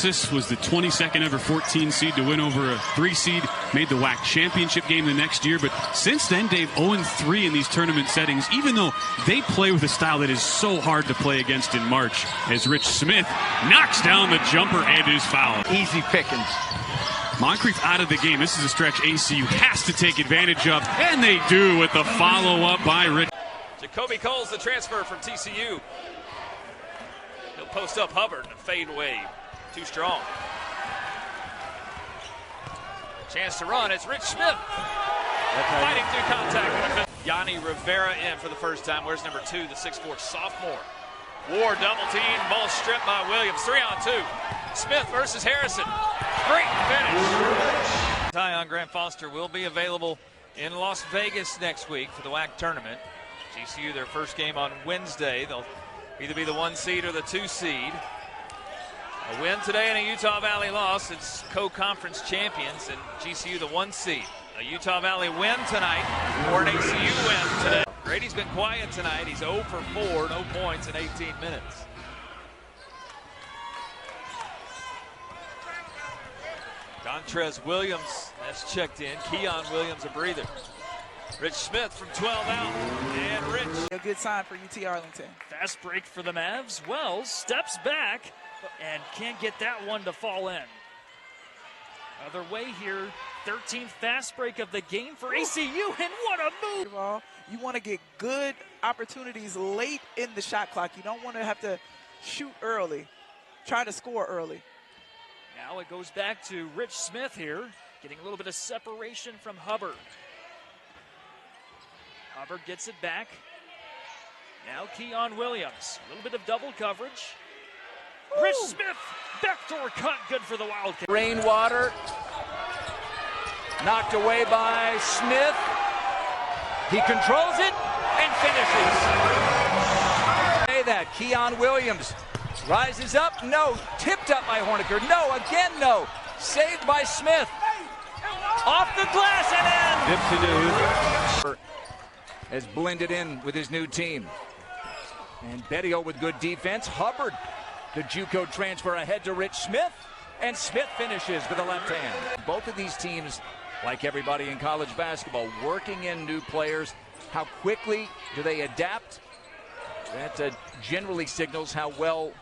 Texas was the 22nd ever 14 seed to win over a 3 seed, made the WAC championship game the next year. But since then, Dave, 0-3 in these tournament settings, even though they play with a style that is so hard to play against in March, as Rich Smith knocks down the jumper and is fouled. Easy pickings. Moncrief out of the game. This is a stretch ACU has to take advantage of, and they do with the follow-up by Rich. Jacoby Cole's the transfer from TCU. He'll post up Hubbard and fade away. Too strong. Chance to run. It's Rich Smith. Fighting through contact. Yanni Rivera in for the first time. Where's number 2, the 6'4" sophomore? Ward double team. Ball stripped by Williams. 3-on-2. Smith versus Harrison. Great finish. Tyon Grant Foster will be available in Las Vegas next week for the WAC tournament. GCU, their first game on Wednesday. They'll either be the 1 seed or the 2 seed. A win today and a Utah Valley loss. It's co-conference champions, and GCU the 1 seed. A Utah Valley win tonight or an ACU win today. Grady's been quiet tonight. He's 0 for 4, no points in 18 minutes. Dontrez Williams has checked in. Keon Williams a breather. Rich Smith from 12 out, and Rich. A good sign for UT Arlington. Fast break for the Mavs. Wells steps back and can't get that one to fall in. Other way here, 13th fast break of the game for ACU, and what a move! You want to get good opportunities late in the shot clock. You don't want to have to shoot early, try to score early. Now it goes back to Rich Smith here, getting a little bit of separation from Hubbard. Hubbard gets it back. Now Keon Williams. A little bit of double coverage. Woo! Rich Smith, backdoor cut, good for the Wildcats. Rainwater, knocked away by Smith. He controls it and finishes. Say that, Keon Williams rises up, no. Tipped up by Horniker, no. Again, no. Saved by Smith. Off the glass and in. Has blended in with his new team. And Bedio with good defense. Hubbard, the JUCO transfer ahead to Rich Smith. And Smith finishes with a left hand. Both of these teams, like everybody in college basketball, working in new players. How quickly do they adapt? That generally signals how well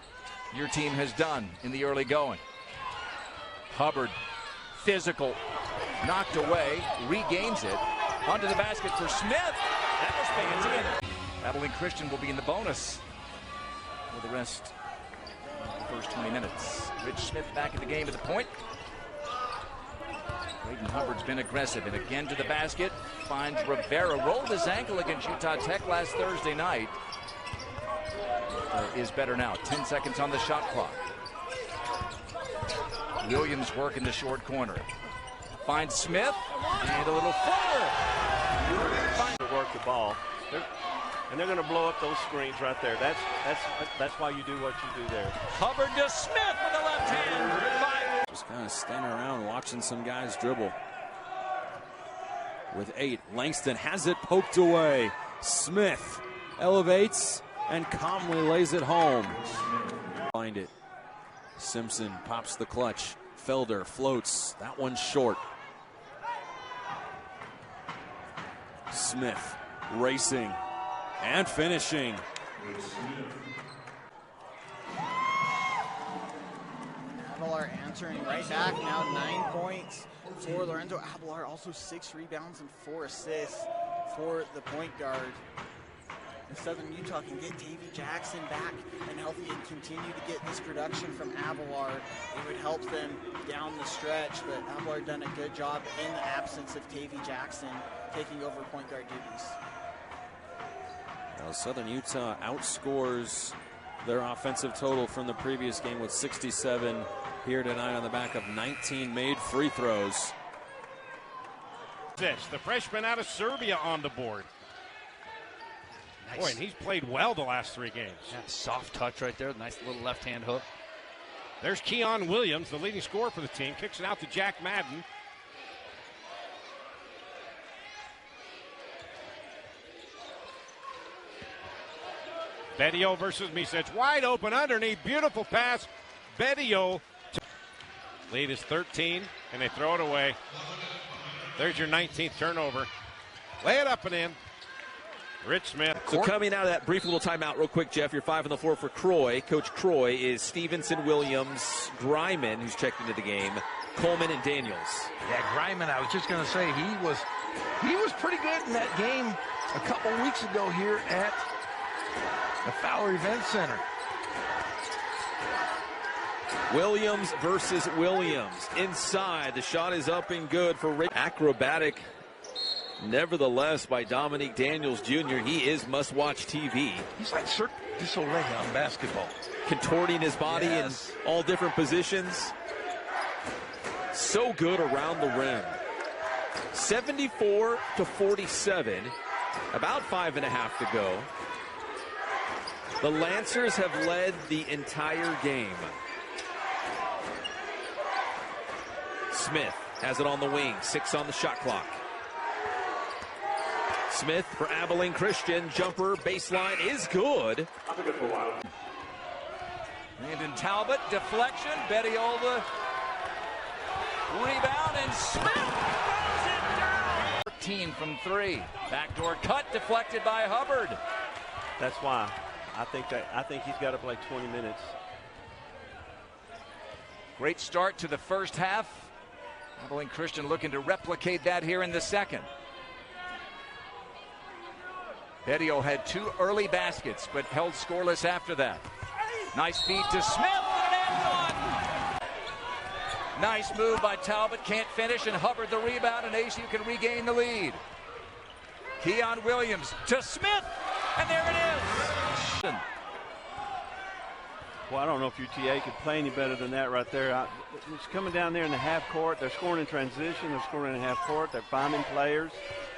your team has done in the early going. Hubbard, physical, knocked away, regains it. Onto the basket for Smith. That was fancy. Abilene Christian will be in the bonus for the rest of the first 20 minutes. Rich Smith back in the game at the point. Braden Hubbard's been aggressive, and again to the basket. Finds Rivera. Rolled his ankle against Utah Tech last Thursday night. Is better now. 10 seconds on the shot clock. Williams working the short corner. Finds Smith, and a little floater. To work the ball, and they're going to blow up those screens right there. That's why you do what you do there. Hubbard to Smith with a left hand. Just kind of standing around watching some guys dribble. With 8, Langston has it poked away. Smith elevates and calmly lays it home. Find it. Simpson pops the clutch. Felder floats. That one's short. Smith racing and finishing. Avalar answering right back now, 9 points for Lorenzo Avalar. Also 6 rebounds and 4 assists for the point guard. If Southern Utah can get Tavy Jackson back and healthy and continue to get this production from Avalar, it would help them down the stretch. But Avalar done a good job in the absence of Tavy Jackson taking over point guard duties. Well, Southern Utah outscores their offensive total from the previous game with 67 here tonight on the back of 19 made free throws. The freshman out of Serbia on the board. Nice. Boy, and he's played well the last 3 games. Yeah, soft touch right there. Nice little left-hand hook. There's Keon Williams, the leading scorer for the team. Kicks it out to Jack Madden. Bedio versus Misich. Wide open underneath. Beautiful pass. Bedio. Lead is 13, and they throw it away. There's your 19th turnover. Lay it up and in. Rich Smith. So coming out of that brief little timeout real quick, Jeff, you're 5 on the floor for Croy. Coach Croy is Stevenson, Williams, Greiman, who's checked into the game, Coleman, and Daniels. Yeah, Greiman, I was just going to say, he was pretty good in that game a couple weeks ago here at the Fowler Event Center. Williams versus Williams. Inside, the shot is up and good for Rick. Acrobatic, nevertheless, by Dominique Daniels Jr. He is must-watch TV. He's like Cirque du Soleil on basketball. Contorting his body in all different positions. So good around the rim. 74-47. About 5.5 to go. The Lancers have led the entire game. Smith has it on the wing. 6 on the shot clock. Smith for Abilene Christian. Jumper, baseline is good. Landon Talbot, deflection. Betty Olda, rebound, and Smith throws it down. 13 from 3. Backdoor cut, deflected by Hubbard. That's why I think he's got to play 20 minutes. Great start to the first half. Abilene Christian looking to replicate that here in the second. Bedio had 2 early baskets, but held scoreless after that. Nice feed to Smith, and one. Nice move by Talbot, can't finish, and Hubbard the rebound, and ACU can regain the lead. Keon Williams to Smith, and there it is. Well, I don't know if UTA could play any better than that right there. It's coming down there in the half court. They're scoring in transition. They're scoring in half court. They're finding players.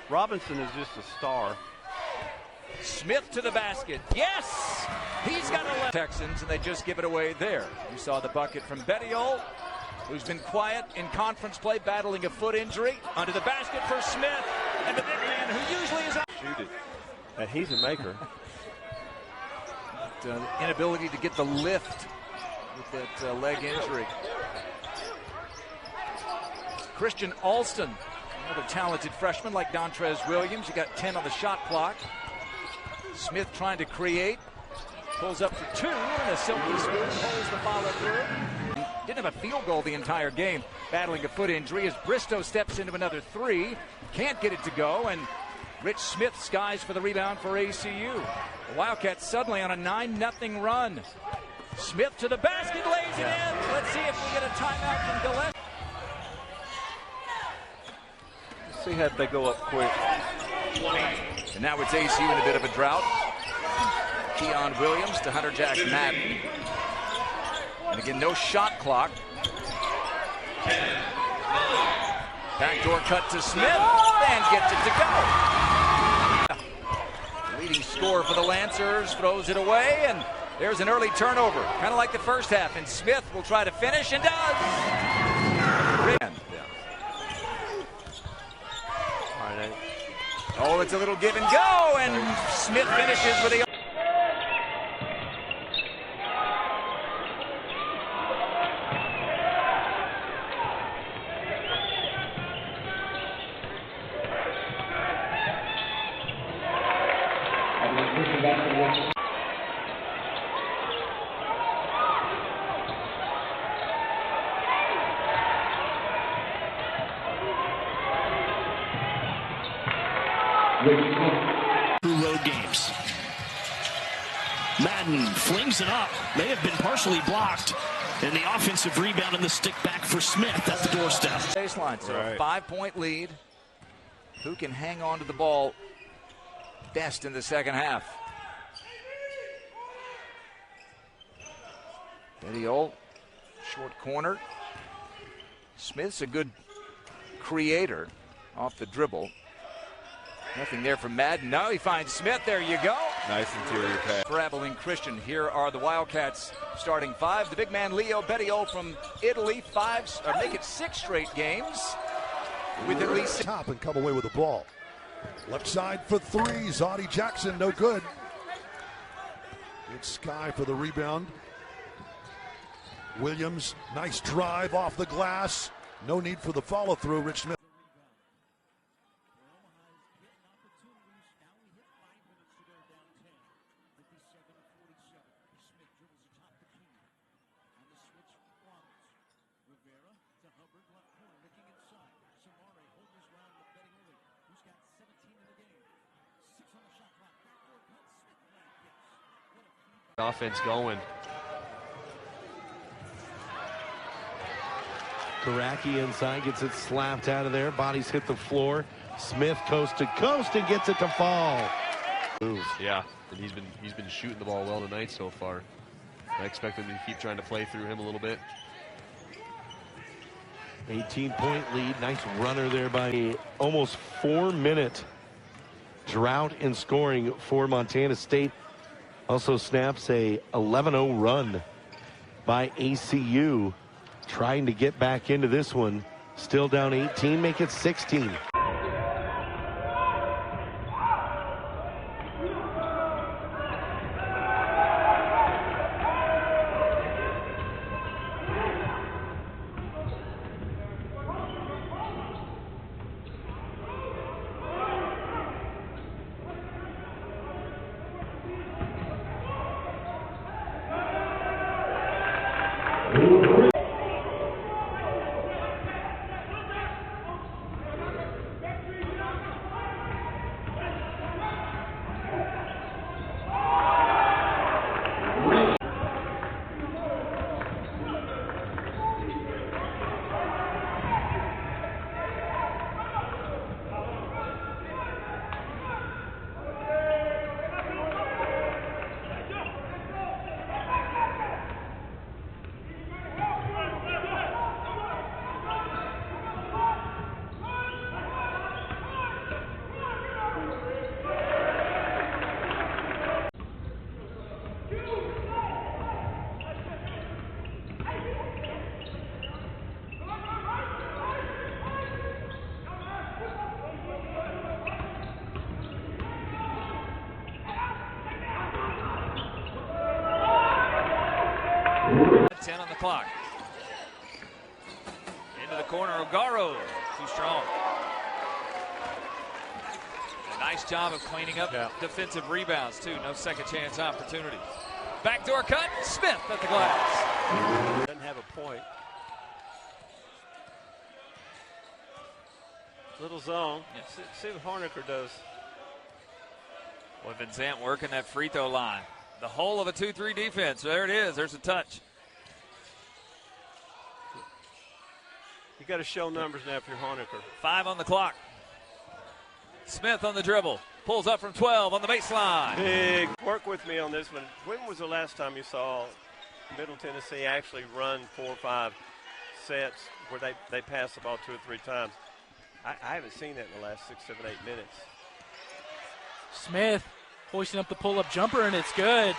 Robinson is just a star. Smith to the basket. Yes! He's got a left. Texans, and they just give it away there. You saw the bucket from Bettiol, who's been quiet in conference play, battling a foot injury. Under the basket for Smith, and the big man who usually is out. Shoot it. He's a maker. Inability to get the lift with that leg injury. Christian Alston, another talented freshman like Dontrez Williams. You got 10 on the shot clock. Smith trying to create. Pulls up for 2, and a silky smooth pulls the follow through. Didn't have a field goal the entire game, battling a foot injury as Bristow steps into another 3. Can't get it to go, and Rich Smith skies for the rebound for ACU. The Wildcats suddenly on a 9-0 run. Smith to the basket, lays it in. Let's see if we get a timeout from Gillespie. See how they go up quick. And now it's ACU in a bit of a drought. Keon Williams to Hunter Jack Madden. And again, no shot clock. Backdoor cut to Smith, and gets it to go. Leading scorer for the Lancers, throws it away, and there's an early turnover. Kind of like the first half, and Smith will try to finish, and does. Oh, it's a little give and go, and Smith finishes with the... Through road games. Madden flings it up. May have been partially blocked. And the offensive rebound and the stick back for Smith at the doorstep. Baseline, so a 5-point lead. Who can hang on to the ball best in the second half? Bettiol, short corner. Smith's a good creator off the dribble. Nothing there from Madden. Now he finds Smith. There you go. Nice interior pass. For Abilene Christian, here are the Wildcats starting 5. The big man Leo Bettiol from Italy, make it 6 straight games with at least top and come away with the ball. Left side for 3. Zoddy Jackson, no good. It's Sky for the rebound. Williams, nice drive off the glass. No need for the follow through. Rich Smith. Offense going. Karaki inside, gets it slapped out of there. Bodies hit the floor. Smith coast to coast and gets it to fall. Yeah, and he's been shooting the ball well tonight so far. I expect them to keep trying to play through him a little bit. 18-point lead. Nice runner there by almost 4-minute drought in scoring for Montana State. Also snaps a 11-0 run by ACU. Trying to get back into this one. Still down 18, make it 16. Clock. Into the corner, O'Garo. Too strong. A nice job of cleaning up defensive rebounds, too. No second chance opportunity. Backdoor cut. Smith at the glass. Doesn't have a point. Little zone. Yes. See what Horniker does. Well, Vincent working that free throw line. The whole of a 2-3 defense. There it is. There's a touch. You got to show numbers now if you're Horniker. 5 on the clock. Smith on the dribble. Pulls up from 12 on the baseline. Big. Work with me on this one. When was the last time you saw Middle Tennessee actually run 4 or 5 sets where they pass the ball 2 or 3 times? I haven't seen that in the last 6, 7, 8 minutes. Smith hoisting up the pull-up jumper, and it's good.